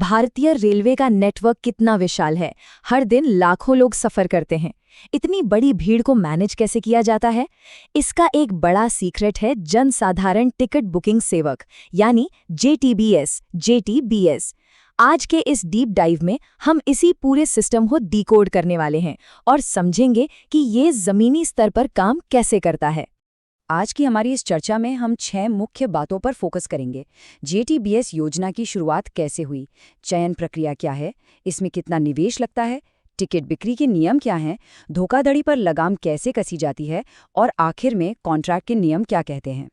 भारतीय रेलवे का नेटवर्क कितना विशाल है। हर दिन लाखों लोग सफर करते हैं। इतनी बड़ी भीड़ को मैनेज कैसे किया जाता है? इसका एक बड़ा सीक्रेट है जनसाधारण टिकट बुकिंग सेवक यानी JTBS। आज के इस डीप डाइव में हम इसी पूरे सिस्टम को डिकोड करने वाले हैं और समझेंगे कि ये जमीनी स्तर पर काम कैसे करता है। आज की हमारी इस चर्चा में हम 6 मुख्य बातों पर फोकस करेंगे। JTBS योजना की शुरुआत कैसे हुई, चयन प्रक्रिया क्या है, इसमें कितना निवेश लगता है, टिकट बिक्री के नियम क्या हैं, धोखाधड़ी पर लगाम कैसे कसी जाती है और आखिर में कॉन्ट्रैक्ट के नियम क्या कहते हैं।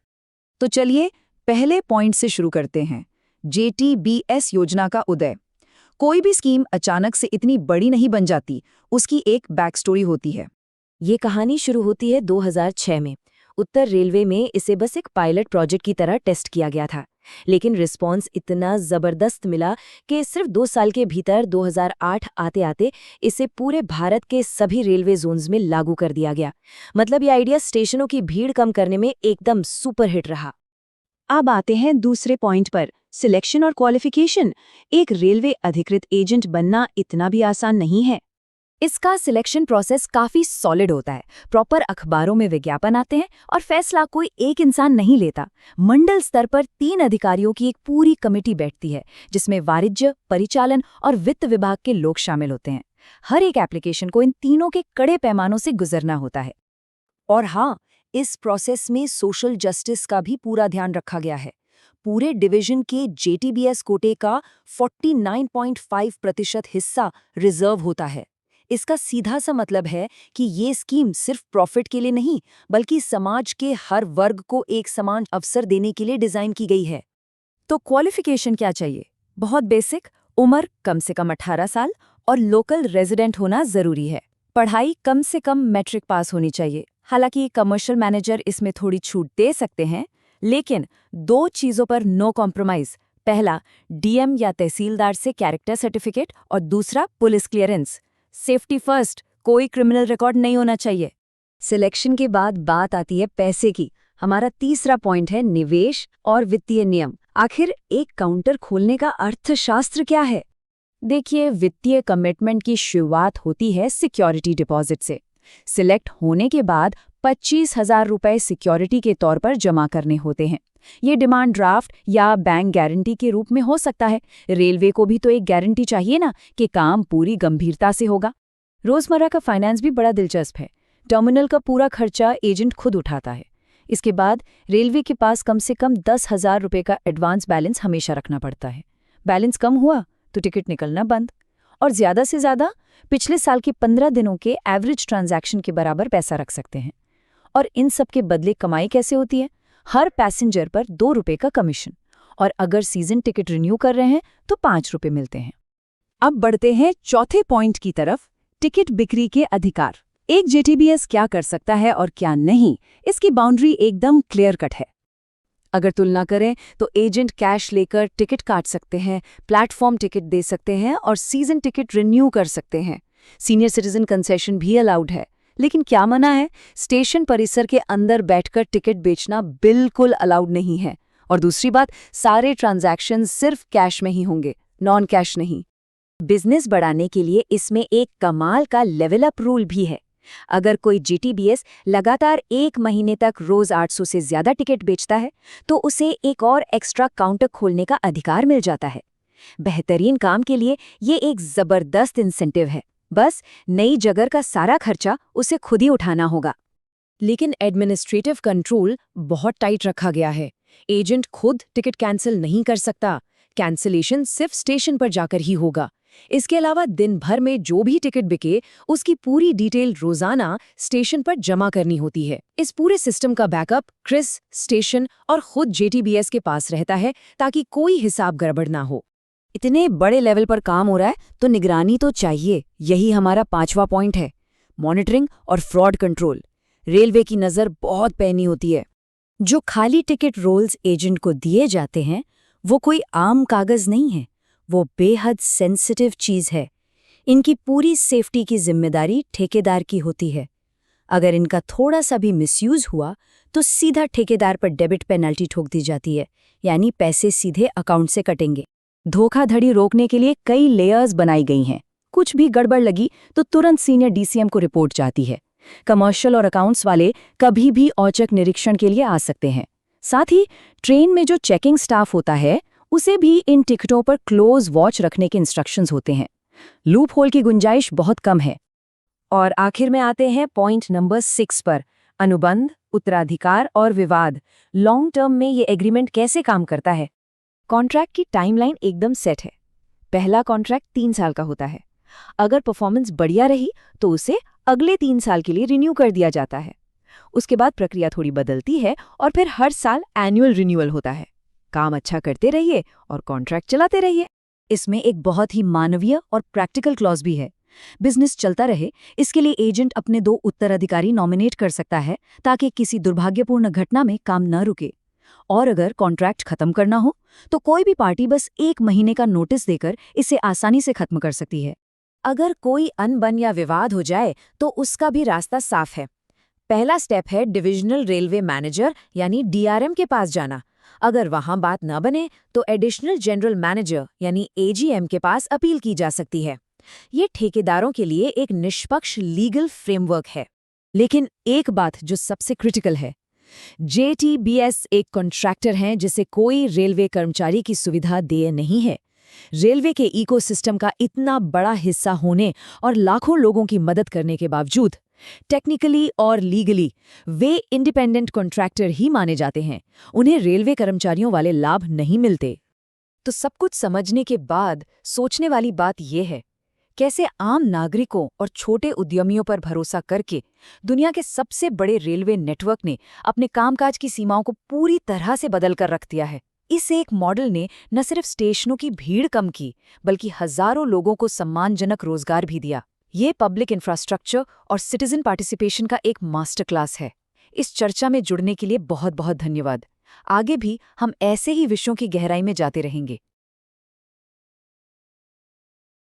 तो चलिए पहले पॉइंट से शुरू करते हैं। JTBS योजना का उदय। कोई भी स्कीम अचानक से इतनी बड़ी नहीं बन जाती, उसकी एक बैक स्टोरी होती है। ये कहानी शुरू होती है 2006 में। उत्तर रेलवे में इसे बस एक पायलट प्रोजेक्ट की तरह टेस्ट किया गया था, लेकिन रिस्पॉन्स इतना ज़बरदस्त मिला कि सिर्फ 2 साल के भीतर 2008 आते-आते इसे पूरे भारत के सभी रेलवे जोन्स में लागू कर दिया गया। मतलब ये आइडिया स्टेशनों की भीड़ कम करने में एकदम सुपर हिट रहा। अब आते हैं दूसरे पॉइंट पर, सिलेक्शन और क्वालिफिकेशन। एक रेलवे अधिकृत एजेंट बनना इतना भी आसान नहीं है। इसका सिलेक्शन प्रोसेस काफी सॉलिड होता है। प्रॉपर अखबारों में विज्ञापन आते हैं और फैसला कोई एक इंसान नहीं लेता। मंडल स्तर पर 3 अधिकारियों की एक पूरी कमेटी बैठती है, जिसमें वाणिज्य, परिचालन और वित्त विभाग के लोग शामिल होते हैं। हर एक एप्लीकेशन को इन तीनों के कड़े पैमानों से गुजरना होता है। और हाँ, इस प्रोसेस में सोशल जस्टिस का भी पूरा ध्यान रखा गया है। पूरे डिवीजन के JTBS कोटे का 49.5% हिस्सा रिजर्व होता है। इसका सीधा सा मतलब है कि ये स्कीम सिर्फ प्रॉफिट के लिए नहीं, बल्कि समाज के हर वर्ग को एक समान अवसर देने के लिए डिजाइन की गई है। तो क्वालिफिकेशन क्या चाहिए? बहुत बेसिक, उम्र कम से कम 18 साल और लोकल रेजिडेंट होना जरूरी है। पढ़ाई कम से कम मैट्रिक पास होनी चाहिए। हालांकि कमर्शियल मैनेजर इसमें थोड़ी छूट दे सकते हैं, लेकिन 2 चीजों पर नो कॉम्प्रोमाइज। पहला, DM या तहसीलदार से कैरेक्टर सर्टिफिकेट और दूसरा पुलिस क्लियरेंस। सेफ्टी फर्स्ट, कोई क्रिमिनल रिकॉर्ड नहीं होना चाहिए। सिलेक्शन के बाद बात आती है पैसे की। हमारा तीसरा पॉइंट है निवेश और वित्तीय नियम। आखिर एक काउंटर खोलने का अर्थशास्त्र क्या है? देखिए, वित्तीय कमिटमेंट की शुरुआत होती है सिक्योरिटी डिपॉजिट से। सिलेक्ट होने के बाद 25,000 रुपए सिक्योरिटी के तौर पर जमा करने होते हैं। ये डिमांड ड्राफ्ट या बैंक गारंटी के रूप में हो सकता है। रेलवे को भी तो एक गारंटी चाहिए ना कि काम पूरी गंभीरता से होगा। रोजमर्रा का फाइनेंस भी बड़ा दिलचस्प है। टर्मिनल का पूरा खर्चा एजेंट खुद उठाता है। इसके बाद रेलवे के पास कम से कम 10,000 रुपए का एडवांस बैलेंस हमेशा रखना पड़ता है। बैलेंस कम हुआ तो टिकट निकलना बंद, और ज्यादा से ज्यादा पिछले साल के 15 दिनों के एवरेज ट्रांजैक्शन के बराबर पैसा रख सकते हैं। और इन सब के बदले कमाई कैसे होती है? हर पैसेंजर पर 2 रुपए का कमीशन, और अगर सीजन टिकट रिन्यू कर रहे हैं तो 5 रुपए मिलते हैं। अब बढ़ते हैं चौथे पॉइंट की तरफ, टिकट बिक्री के अधिकार। एक JTBS क्या कर सकता है और क्या नहीं, इसकी बाउंड्री एकदम क्लियर कट है। अगर तुलना करें तो एजेंट कैश लेकर टिकट काट सकते हैं, प्लेटफॉर्म टिकट दे सकते हैं और सीजन टिकट रिन्यू कर सकते हैं। सीनियर सिटीजन कंसेशन भी अलाउड है। लेकिन क्या मना है? स्टेशन परिसर के अंदर बैठकर टिकट बेचना बिल्कुल अलाउड नहीं है। और दूसरी बात, सारे ट्रांजैक्शन सिर्फ कैश में ही होंगे, नॉन कैश नहीं। बिजनेस बढ़ाने के लिए इसमें एक कमाल का लेवल अप रूल भी है। अगर कोई JTBS लगातार 1 महीने तक रोज 800 से ज्यादा टिकट बेचता है तो उसे एक और एक्स्ट्रा काउंटर खोलने का अधिकार मिल जाता है। बेहतरीन काम के लिए ये एक जबरदस्त इंसेंटिव है। बस नई जगह का सारा खर्चा उसे खुद ही उठाना होगा। लेकिन एडमिनिस्ट्रेटिव कंट्रोल बहुत टाइट रखा गया है। एजेंट खुद टिकट कैंसिल नहीं कर सकता। कैंसिलेशन सिर्फ स्टेशन पर जाकर ही होगा। इसके अलावा दिन भर में जो भी टिकट बिके उसकी पूरी डिटेल रोजाना स्टेशन पर जमा करनी होती है। इस पूरे सिस्टम का बैकअप क्रिस, स्टेशन और खुद JTBS के पास रहता है ताकि कोई हिसाब गड़बड़ ना हो। इतने बड़े लेवल पर काम हो रहा है तो निगरानी तो चाहिए। यही हमारा 5वां पॉइंट है, मॉनिटरिंग और फ्रॉड कंट्रोल। रेलवे की नज़र बहुत पैनी होती है। जो खाली टिकट रोल्स एजेंट को दिए जाते हैं वो कोई आम कागज नहीं है, वो बेहद सेंसिटिव चीज़ है। इनकी पूरी सेफ्टी की जिम्मेदारी ठेकेदार की होती है। अगर इनका थोड़ा सा भी मिसयूज हुआ तो सीधा ठेकेदार पर डेबिट पेनल्टी ठोक दी जाती है, यानी पैसे सीधे अकाउंट से कटेंगे। धोखाधड़ी रोकने के लिए कई लेयर्स बनाई गई हैं। कुछ भी गड़बड़ लगी तो तुरंत सीनियर डीसीएम को रिपोर्ट जाती है। कमर्शियल और अकाउंट्स वाले कभी भी औचक निरीक्षण के लिए आ सकते हैं। साथ ही ट्रेन में जो चेकिंग स्टाफ होता है उसे भी इन टिकटों पर क्लोज वॉच रखने के इंस्ट्रक्शंस होते हैं। लूप होल की गुंजाइश बहुत कम है। और आखिर में आते हैं पॉइंट नंबर 6 पर, अनुबंध, उत्तराधिकार और विवाद। लॉन्ग टर्म में ये एग्रीमेंट कैसे काम करता है? कॉन्ट्रैक्ट की टाइमलाइन एकदम सेट है। पहला कॉन्ट्रैक्ट 3 साल का होता है। अगर परफॉर्मेंस बढ़िया रही तो उसे अगले 3 साल के लिए रिन्यू कर दिया जाता है। उसके बाद प्रक्रिया थोड़ी बदलती है और फिर हर साल एनुअल रिन्यूअल होता है। काम अच्छा करते रहिए और कॉन्ट्रैक्ट चलाते रहिए। इसमें एक बहुत ही मानवीय और प्रैक्टिकल क्लॉज भी है। बिजनेस चलता रहे, इसके लिए एजेंट अपने 2 उत्तराधिकारी नॉमिनेट कर सकता है ताकि किसी दुर्भाग्यपूर्ण घटना में काम न रुके। और अगर कॉन्ट्रैक्ट खत्म करना हो तो कोई भी पार्टी बस 1 महीने का नोटिस देकर इसे आसानी से खत्म कर सकती है। अगर कोई अनबन या विवाद हो जाए तो उसका भी रास्ता साफ है। पहला स्टेप है डिविजनल रेलवे मैनेजर यानी डीआरएम के पास जाना। अगर वहां बात न बने तो एडिशनल जनरल मैनेजर यानी एजीएम के पास अपील की जा सकती है। ये ठेकेदारों के लिए एक निष्पक्ष लीगल फ्रेमवर्क है। लेकिन एक बात जो सबसे क्रिटिकल है, जेटीबीएस एक कॉन्ट्रैक्टर हैं जिसे कोई रेलवे कर्मचारी की सुविधा दे नहीं है। रेलवे के इकोसिस्टम का इतना बड़ा हिस्सा होने और लाखों लोगों की मदद करने के बावजूद टेक्निकली और लीगली वे इंडिपेंडेंट कॉन्ट्रैक्टर ही माने जाते हैं। उन्हें रेलवे कर्मचारियों वाले लाभ नहीं मिलते। तो सब कुछ समझने के बाद सोचने वाली बात यह है, कैसे आम नागरिकों और छोटे उद्यमियों पर भरोसा करके दुनिया के सबसे बड़े रेलवे नेटवर्क ने अपने कामकाज की सीमाओं को पूरी तरह से बदल कर रख दिया है। इस एक मॉडल ने न सिर्फ स्टेशनों की भीड़ कम की बल्कि हजारों लोगों को सम्मानजनक रोजगार भी दिया। ये पब्लिक इंफ्रास्ट्रक्चर और सिटीजन पार्टिसिपेशन का एक मास्टर क्लास है। इस चर्चा में जुड़ने के लिए बहुत बहुत धन्यवाद। आगे भी हम ऐसे ही विषयों की गहराई में जाते रहेंगे।